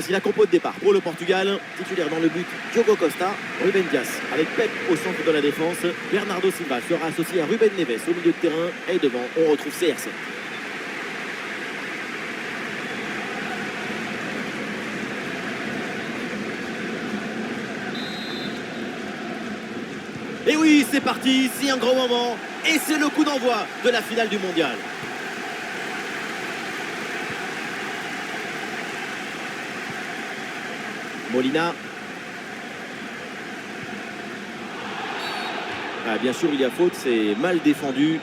Voici la compo de départ pour le Portugal. Titulaire dans le but, Diogo Costa, Ruben Dias avec Pep au centre de la défense. Bernardo Silva sera associé à Ruben Neves au milieu de terrain. Et devant, on retrouve CR7. Et oui, c'est parti, c'est un grand moment. Et c'est le coup d'envoi de la finale du mondial. Molina. Ah, bien sûr, il y a faute, c'est mal défendu.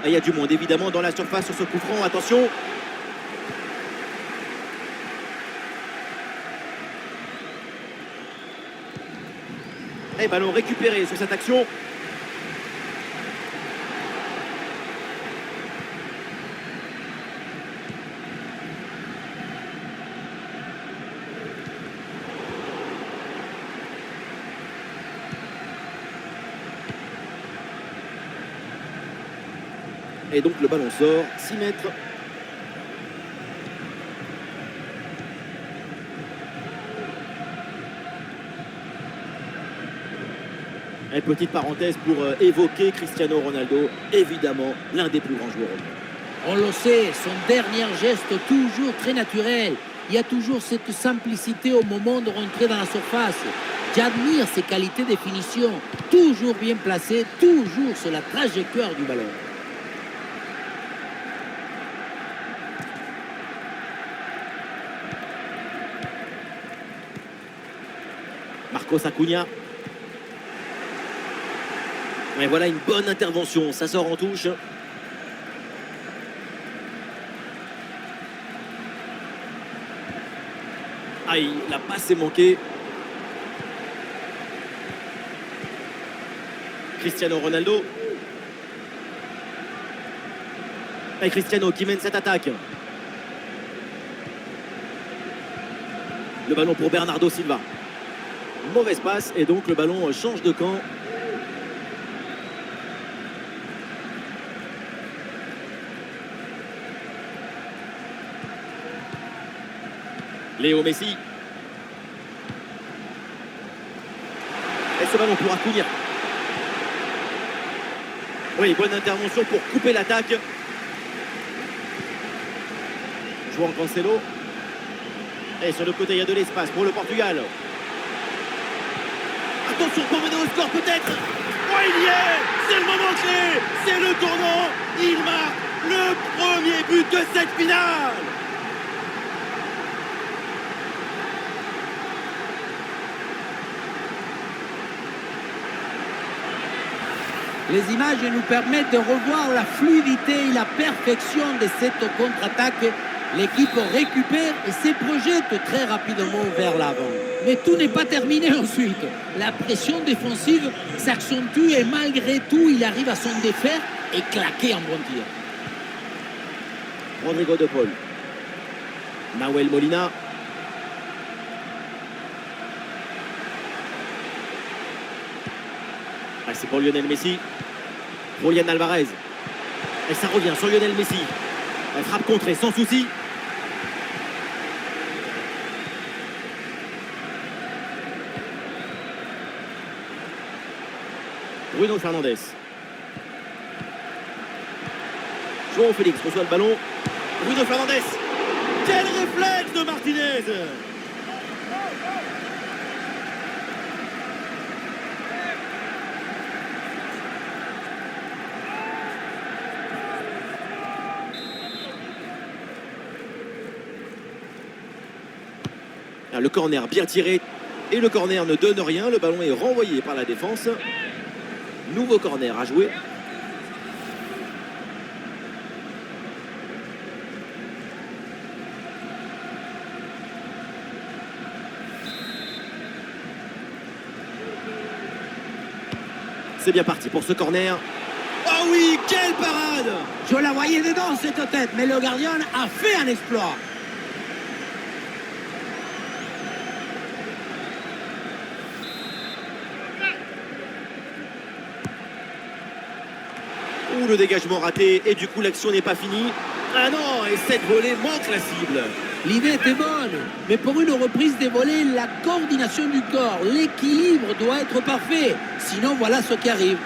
Et il y a du monde évidemment dans la surface sur ce coup franc. Attention. Et ballon récupéré sur cette action. Et donc le ballon sort, 6 mètres. Et petite parenthèse pour évoquer Cristiano Ronaldo, évidemment l'un des plus grands joueurs au monde. On le sait, son dernier geste toujours très naturel. Il y a toujours cette simplicité au moment de rentrer dans la surface. J'admire ses qualités de finition, toujours bien placé, toujours sur la trajectoire du ballon. Marcos Acuna. Et voilà une bonne intervention, ça sort en touche. Aïe, la passe est manquée. Cristiano Ronaldo. Et Cristiano qui mène cette attaque. Le ballon pour Bernardo Silva. Mauvaise passe et donc le ballon change de camp. Léo Messi. Et ce ballon pour Acuna. Oui, bonne intervention pour couper l'attaque. João Cancelo. Et sur le côté, il y a de l'espace pour le Portugal. Attention pour mener au score peut-être. Oh, il y est. C'est le moment clé. C'est le tournant. Il marque le premier but de cette finale. Les images nous permettent de revoir la fluidité et la perfection de cette contre-attaque. L'équipe récupère et se projette très rapidement vers l'avant. Mais tout n'est pas terminé ensuite. La pression défensive s'accentue et malgré tout, il arrive à s'en défaire et claquer un bon tir. Rodrigo de Paul. Nahuel Molina. Ah, c'est pour Lionel Messi. Julian Alvarez. Et ça revient sur Lionel Messi. Elle frappe contrée sans souci. Bruno Fernandes. João Félix reçoit le ballon. Bruno Fernandes. Quel réflexe de Martinez! Le corner bien tiré et le corner ne donne rien. Le ballon est renvoyé par la défense. Nouveau corner à jouer. C'est bien parti pour ce corner. Oh oui, quelle parade! Je la voyais dedans cette tête, mais le gardien a fait un exploit. le dégagement raté et du coup l'action n'est pas finie. Ah non, et cette volée manque la cible. L'idée était bonne, mais pour une reprise des volets, la coordination du corps, l'équilibre doit être parfait. Sinon, voilà ce qui arrive.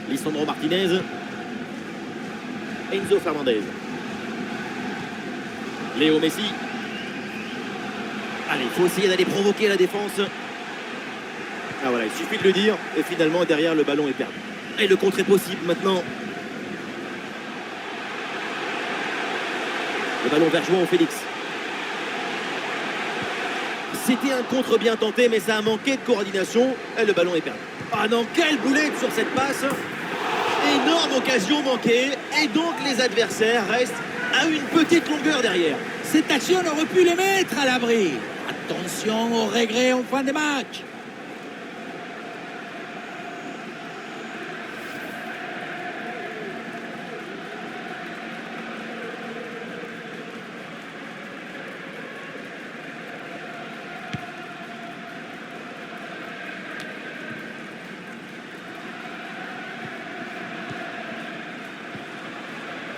Lisandro Martinez. Enzo Fernandez. Léo Messi. Allez, il faut essayer d'aller provoquer la défense. Ah voilà, il suffit de le dire. Et finalement, derrière, le ballon est perdu. Et le contre est possible maintenant. Le ballon vers João Félix. C'était un contre bien tenté, mais ça a manqué de coordination. Et le ballon est perdu. Ah non, quelle boulette sur cette passe. Énorme occasion manquée. Et donc, les adversaires restent à une petite longueur derrière. Cette action aurait pu les mettre à l'abri. Attention au regret en fin de match.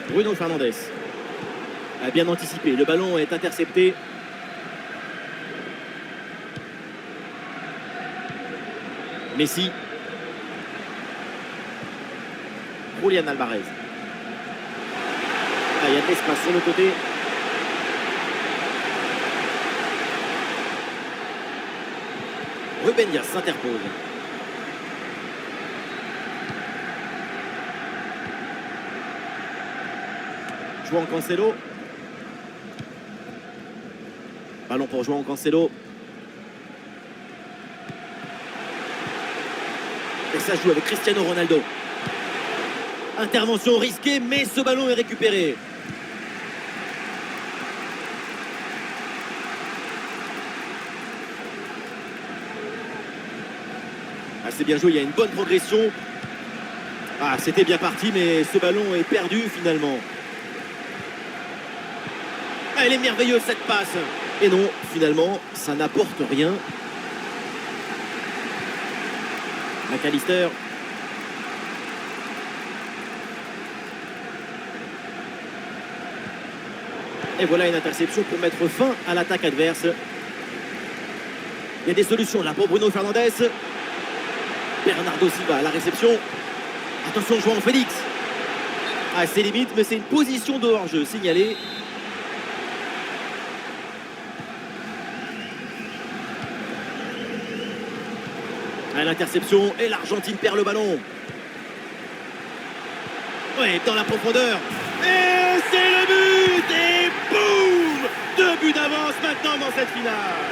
Bruno Fernandes a bien anticipé. Le ballon est intercepté. Messi. Julian Alvarez. Ah, il y a de l'espace sur le côté. Ruben Dias s'interpose. João Cancelo. Ballon pour João Cancelo. Et ça joue avec Cristiano Ronaldo. Intervention risquée, mais ce ballon est récupéré. Ah, c'est bien joué, il y a une bonne progression. Ah, c'était bien parti, mais ce ballon est perdu finalement. Ah, elle est merveilleuse cette passe. Et non, finalement, ça n'apporte rien. McAllister. Et voilà une interception pour mettre fin à l'attaque adverse. Il y a des solutions là pour Bruno Fernandes. Bernardo Silva à la réception. Attention, João Félix. Ah, c'est limite, mais c'est une position de hors-jeu signalée. À l'interception, et l'Argentine perd le ballon. Ouais, dans la profondeur. Et c'est le but. Et boum, 2 buts d'avance maintenant dans cette finale.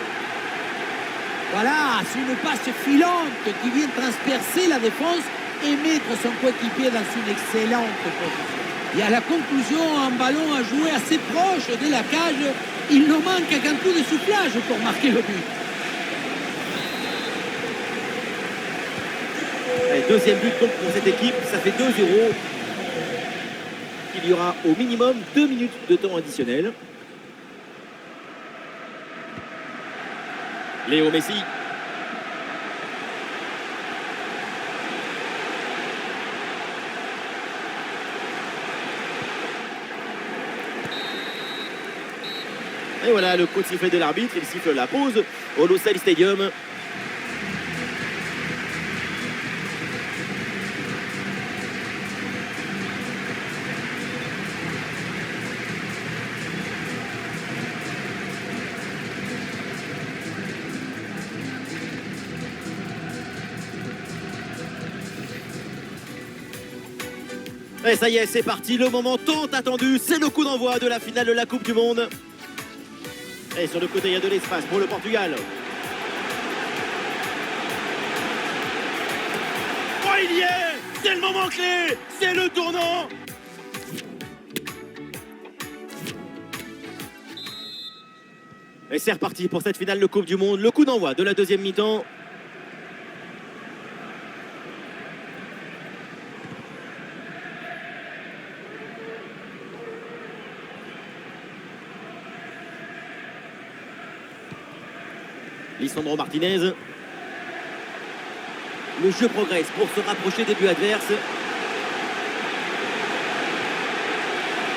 Voilà, c'est une passe filante qui vient transpercer la défense et mettre son coéquipier dans une excellente position. Et à la conclusion, un ballon à jouer assez proche de la cage. Il ne manque qu'un coup de soufflage pour marquer le but. Et deuxième but donc pour cette équipe, ça fait 2-0. Il y aura au minimum 2 minutes de temps additionnel. Léo Messi. Et voilà le coup de sifflet de l'arbitre, il siffle la pause au Lusail Stadium. Et ça y est, c'est parti, le moment tant attendu, c'est le coup d'envoi de la finale de la Coupe du Monde. Et sur le côté, il y a de l'espace pour le Portugal. Oh, il y est! C'est le moment clé! C'est le tournant! Et c'est reparti pour cette finale de Coupe du Monde. Le coup d'envoi de la deuxième mi-temps. Lisandro Martinez. Le jeu progresse pour se rapprocher des buts adverses.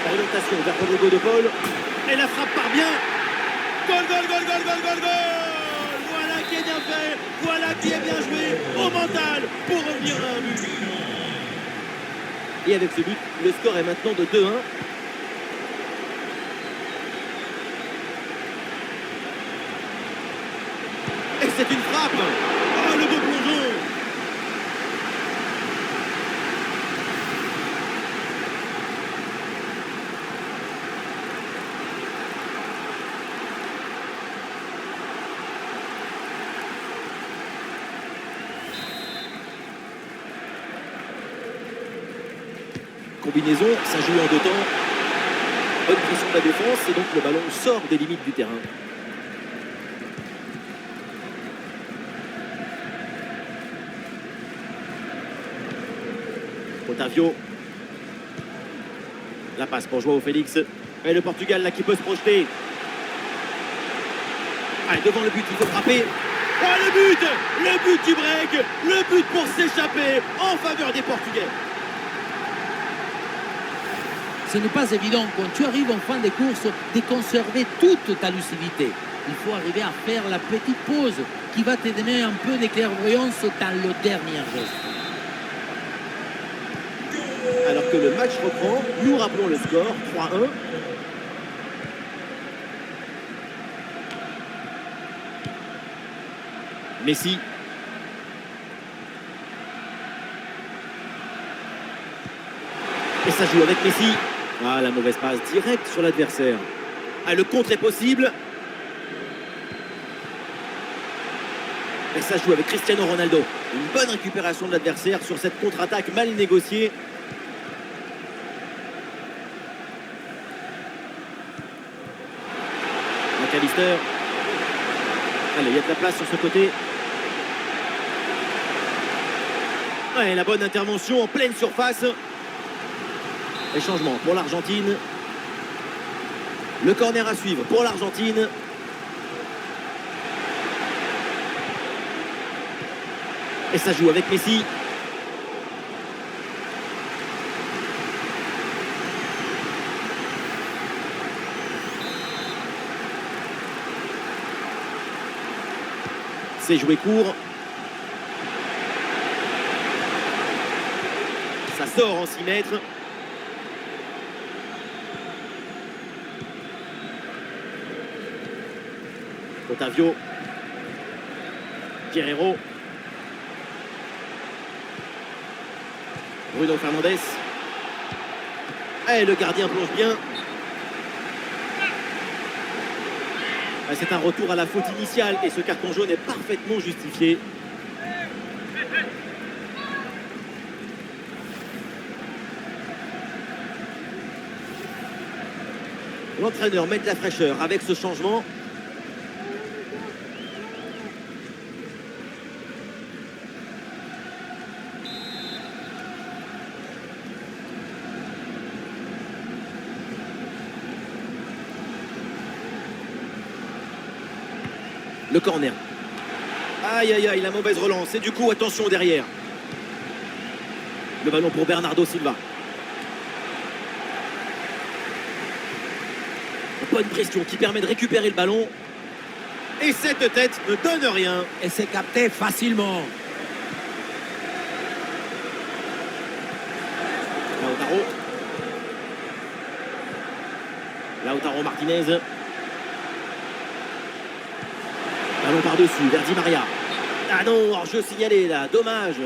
Orientation vers Rodrigo de Paul. Et la frappe part bien. Goal, goal, goal, goal, goal, goal, goal. Voilà qui est bien fait. Voilà qui est bien joué au mental pour revenir à un but. Et avec ce but, le score est maintenant de 2-1. Et c'est une frappe. Oh, le beau plongeon. Combinaison, ça joue en deux temps. Bonne pression de la défense et donc le ballon sort des limites du terrain. Otavio. La passe pour Joao Félix. Et le Portugal là qui peut se projeter. Allez, devant le but, il faut frapper. Oh, le but du break, le but pour s'échapper en faveur des Portugais. Ce n'est pas évident quand tu arrives en fin de course de conserver toute ta lucidité. Il faut arriver à faire la petite pause qui va te donner un peu de clairvoyance dans le dernier geste. Alors que le match reprend, nous rappelons le score, 3-1. Messi. Et ça joue avec Messi. Ah, la mauvaise passe directe sur l'adversaire. Ah, le contre est possible. Et ça joue avec Cristiano Ronaldo. Une bonne récupération de l'adversaire sur cette contre-attaque mal négociée. McAllister. Allez, il y a de la place sur ce côté. Ouais, la bonne intervention en pleine surface. Et changement pour l'Argentine. Le corner à suivre pour l'Argentine. Et ça joue avec Messi. C'est joué court. Ça sort en 6 mètres. Otavio. Guerreiro. Bruno Fernandes. Et le gardien plonge bien. C'est un retour à la faute initiale et ce carton jaune est parfaitement justifié. L'entraîneur met de la fraîcheur avec ce changement. Le corner. Aïe, aïe, aïe, la mauvaise relance. Et du coup, attention derrière. Le ballon pour Bernardo Silva. Bonne pression qui permet de récupérer le ballon. Et cette tête ne donne rien. Et c'est capté facilement. Lautaro Martinez. Ballon par-dessus, vers Di Maria. Ah non, hors-jeu signalé là, dommage.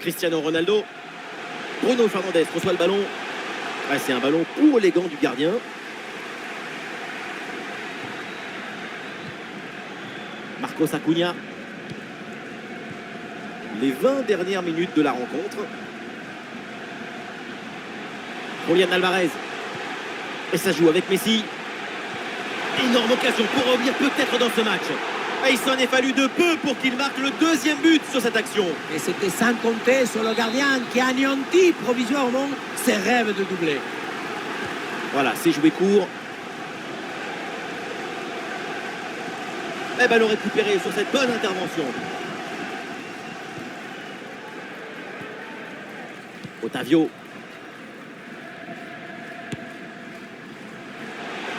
Cristiano Ronaldo. Bruno Fernandes reçoit le ballon. Ah, c'est un ballon pour les gants du gardien. Marcos Acuna. Les 20 dernières minutes de la rencontre. Julian Alvarez. Et ça joue avec Messi. Énorme occasion pour revenir peut-être dans ce match. Et il s'en est fallu de peu pour qu'il marque le deuxième but sur cette action. Et c'était sans compter sur le gardien qui a anéanti provisoirement ses rêves de doubler. Voilà, c'est joué court. Et ballon récupéré sur cette bonne intervention. Otavio.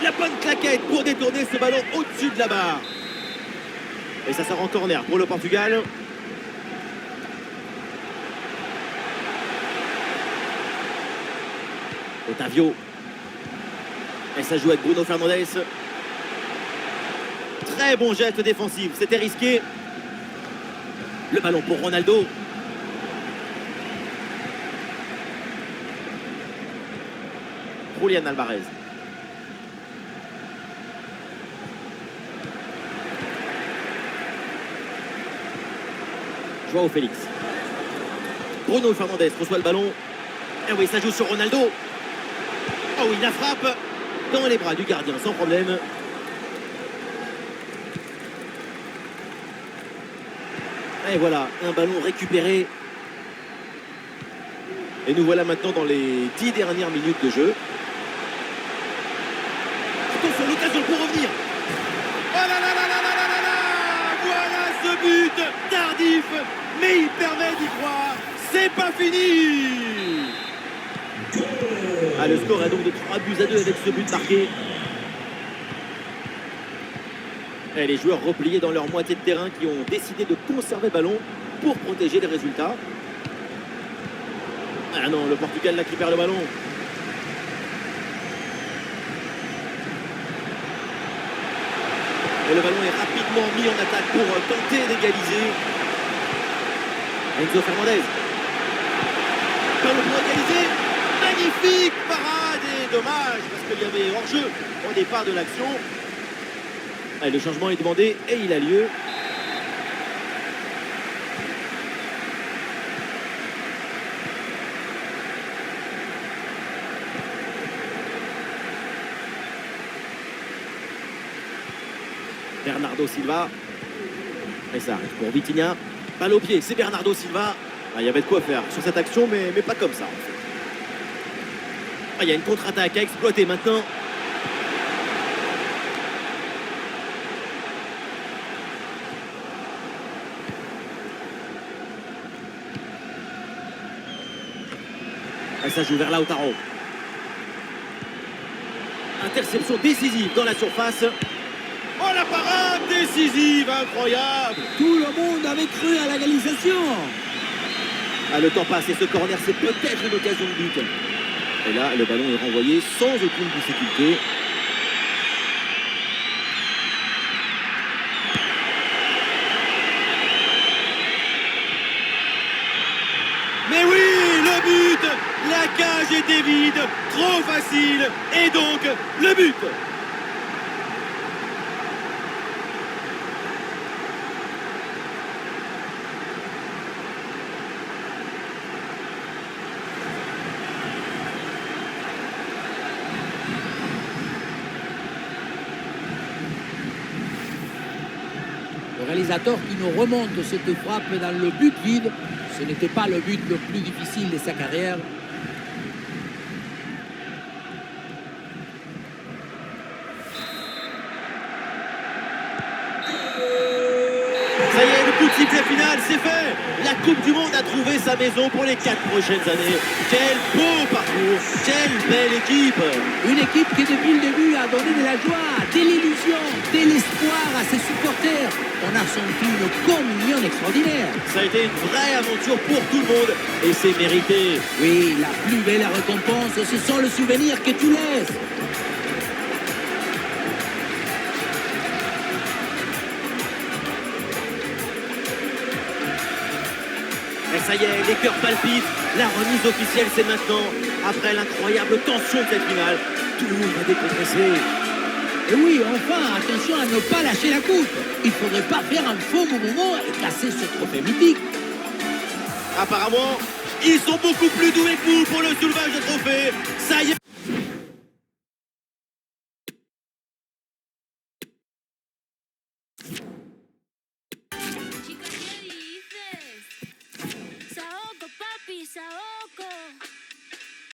La bonne claquette pour détourner ce ballon au-dessus de la barre. Et ça sort en corner pour le Portugal. Otavio. Et ça joue avec Bruno Fernandes. Très bon geste défensif. C'était risqué. Le ballon pour Ronaldo. Julian Alvarez. Joao Félix. Bruno Fernandes reçoit le ballon. Et oui, ça joue sur Ronaldo. Oh oui, la frappe dans les bras du gardien sans problème. Et voilà, un ballon récupéré. Et nous voilà maintenant dans les 10 dernières minutes de jeu. Attention, l'occasion pour revenir. Oh là là là là là là là là! Voilà ce but tardif, mais il permet d'y croire. C'est pas fini. Ah, le score est donc de 3-2 avec ce but marqué. Et les joueurs repliés dans leur moitié de terrain qui ont décidé de conserver le ballon pour protéger les résultats. Ah non, le Portugal là qui perd le ballon. Et le ballon est rapidement mis en attaque pour tenter d'égaliser. Enzo Fernandez. Ballon pour égaliser. Magnifique parade et dommage parce qu'il y avait hors-jeu au départ de l'action. Et le changement est demandé et il a lieu. Bernardo Silva. Et ça arrive pour Vitinha. Balle au pied, c'est Bernardo Silva. Ah, il y avait de quoi faire sur cette action, mais pas comme ça en fait. Ah, il y a une contre-attaque à exploiter maintenant. Et ça joue vers Lautaro. Interception décisive dans la surface. Oh, la parade décisive, incroyable. Tout le monde avait cru à la égalisation. Ah, le temps passe et ce corner, c'est peut-être une occasion de but. Et là, le ballon est renvoyé sans aucune difficulté. Mais oui, le but! La cage était vide, trop facile, et donc le but! Le réalisateur qui nous remonte cette frappe dans le but vide, ce n'était pas le but le plus difficile de sa carrière. Ça y est, le coup de sifflet final, c'est fait. La Coupe du Monde a trouvé sa maison pour les 4 prochaines années. Quel beau parcours, quelle belle équipe. Une équipe qui depuis le début a donné de la joie, de l'illusion, de l'espoir à ses supporters. On a senti une communion extraordinaire. Ça a été une vraie aventure pour tout le monde et c'est mérité. Oui, la plus belle récompense, ce sont les souvenirs que tu laisses. Et ça y est, les cœurs palpitent. La remise officielle, c'est maintenant. Après l'incroyable tension de cette finale, tout le monde va décompresser. Et oui, enfin, attention à ne pas lâcher la coupe. Il ne faudrait pas faire un faux mouvement et casser ce trophée mythique. Apparemment, ils sont beaucoup plus doués que vous pour le soulevage de trophée. Ça y Saoko.